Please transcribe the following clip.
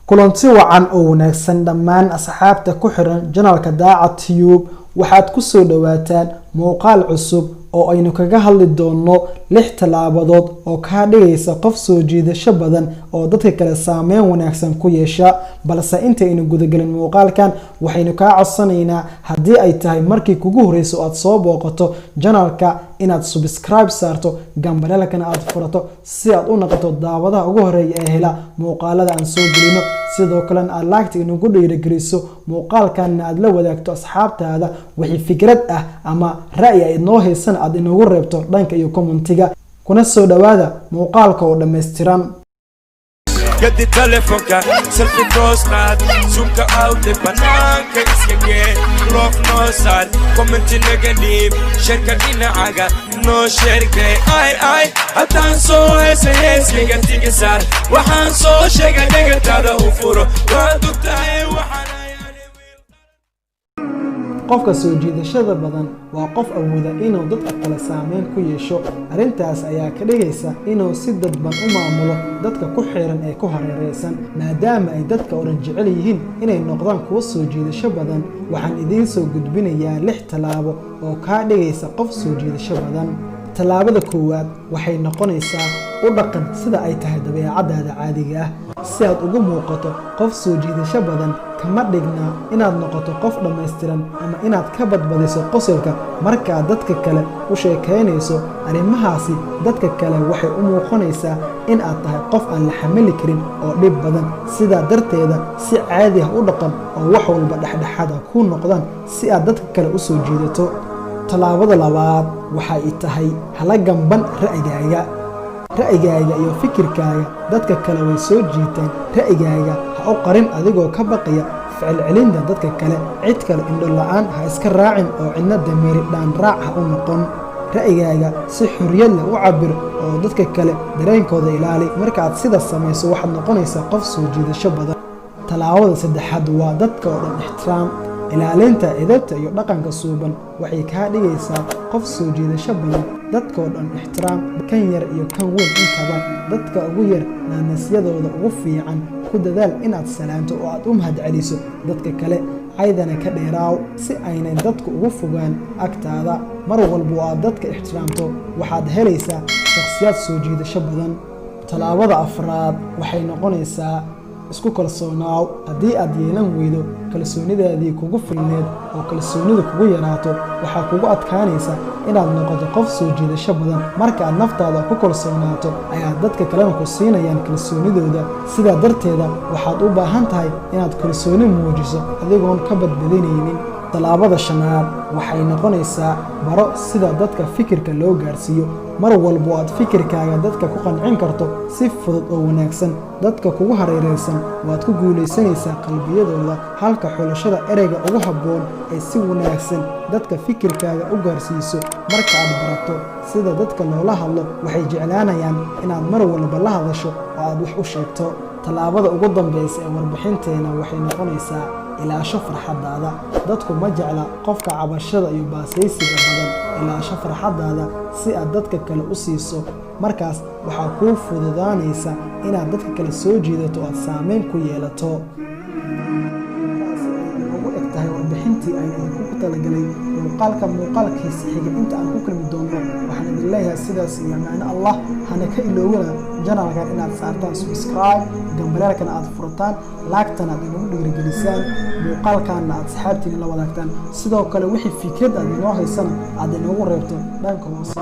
kulanti wacan oo wanaagsan dhammaan asxaabta ku xiran janaalka Daacad Tube waxaad ku soo dhawaataan muuqaal cusub oo aynu kaga hadli doono 6 talaabadood oo ka dhigaysa qof soo jiidasho badan oo dadka kale saameyn wanaagsan ku yeesha balse inta aynu gudagalin muuqaalkan waxaynu ka codsanaynaa hadii ay tahay markii kugu horeyso aad soo booqato janaalka inaad subscribe saarto gambalelkana aad furato si aad u noqoto daawadaha ugu horeeya ee hela muuqaalada aan soo gelino sidoo kale aad laagta inagu dhiirigeliso muuqaalkan aad la wadaagto asxaabtaada wixii fikrad ah ama ra'yi ay noo haysan aad inagu reebto dhanka iyo commentiga kuna soo dhawaada muuqaalka oo dhameystiran قد تلفونك سلفي توستات سوكا اوت بنانك اسكي روف نو سال كومنت نيجاتيف شركة دينا عاقا نو شركة اي اتان سو اس كيغا تيجي سال وحان سو شيغا ديغا تادا وفورو وادو تاي وحان qofka soo jiidashada badan waa qof awooda inuu dadka kale saameyn ku yeesho arintaas ayaa ka dhigaysa inuu si dadban u maamulo dadka ku xiran ee ku hareeraysan maadaama ay dadka oran jecel yihiin inay noqdaan kuwa soo jiidasho badan waxaan idiin soo gudbinayaa 6 talaabo oo ka dhigaysa qof soo jiidasho badan talaabada koowaad waxay noqonaysaa u dhaqan sida ay tahay dabeecadaada caadiga ah si aad ugu muuqato qof soo jiidasho badan kama dhigna inaad noqoto qof dhameystiran ama inaad ka badbadiso qosolka marka dadka kale u sheekeynayso arimahaasi dadka kale waxay u muuqanaysaa in aad tahay qof aan la xamili karin oo dhib badan sida darteeda si caadi ah u dhaqan oo wax walba dhexdhexaad ah ku noqdaan si aad dadka kale u soo jiidato talaabada labaad waxay tahay hala gamban ra'yigaaga iyo fikirkaaga dadka kale way soo jiitaan ra'yigaaga ha u qarin adigoo ka baqaya ficil celinta dadka kale cid kale indho la'aan ha iska raacin oo cidna dameeri dhaan raac ha u noqon ra'yigaaga si xuriyad leh u cabir oo dadka kale dareenkooda ilaali marka aad sidaas samayso waxaad noqonaysaa qof soo jiidasho badan talaabada saddexaad waa dadka oo dhan ixtiraam ilaalinta edebta iyo dhaqanka suuban waxay ka dhigaysaa qof soo jiidasho badan dadka oo dhan ixtiraam kan yar iyo kan weyn intaba dadka ugu yar naanasyadooda ugu fiican ku dadaal inaad salaanto oo aad u mahadceliso dadka kale caydana ka dheeraaw si aynay dadku ugu fogaan agtaada mar walba oo aad dadka ixtiraamto waxaad helaysaa shakhsiyaad soo jiidasho badan talaabada afraad waxay noqonaysaa isku kalsoonaaw haddii aad yeelan weydo kalsoonidaadii kugu filneed oo kalsoonidu kugu yaraato waxaa kugu adkaanaysa inaad noqoto qof soo jiidasho badan marka aad naftaada ku kalsoonaato ayaa dadka kalena ku siinayaan kalsoonidooda sidaa darteeda waxaad u baahan tahay inaad kalsooni muujiso adigoon ka badbadinaynin talaabada shanaad waxay noqonaysaa baro sida dadka fikirka loo gaarsiiyo mar walba aad fikirkaaga dadka ku qancin karto si fudud oo wanaagsan dadka kugu hareeraysan waad ku guulaysanaysaa qalbiyadooda halka xulashada ereyga ugu habboon ee si wanaagsan dadka fikirkaaga u gaarsiiso marka aad barato sida dadka loola hadlo waxay jeclaanayaan inaad mar walba la hadasho oo aad wax u sheegto talaabada ugu dambaysa ee warbixinteena waxay noqonaysaa ilaasho farxadaada dadku ma jecla qofka cabashada iyo baasaysiga badan ilaasho farxadaada si aad dadka kale u siiso markaas waxaa kuu fududaanaysa inaad dadka kale soo jiidato oo aad saameyn ku yeelato ugu eg tahay warbixintii ay idinku talagalay muuqaalkiisa xiga inta aan ku kulmi doono waxaan idin leeyahay sidaas iyo macno allah hana ka iloowina janaalkan inaad saartaan subscribe gambalelkana aad furtaan laagtana aad inagu dhiirigelisaan muuqaalkaana aad asxaabtiina la wadaagtaan sidoo kale wixii fikrad aad inoo haysana aad inagu reebto dhanka hoose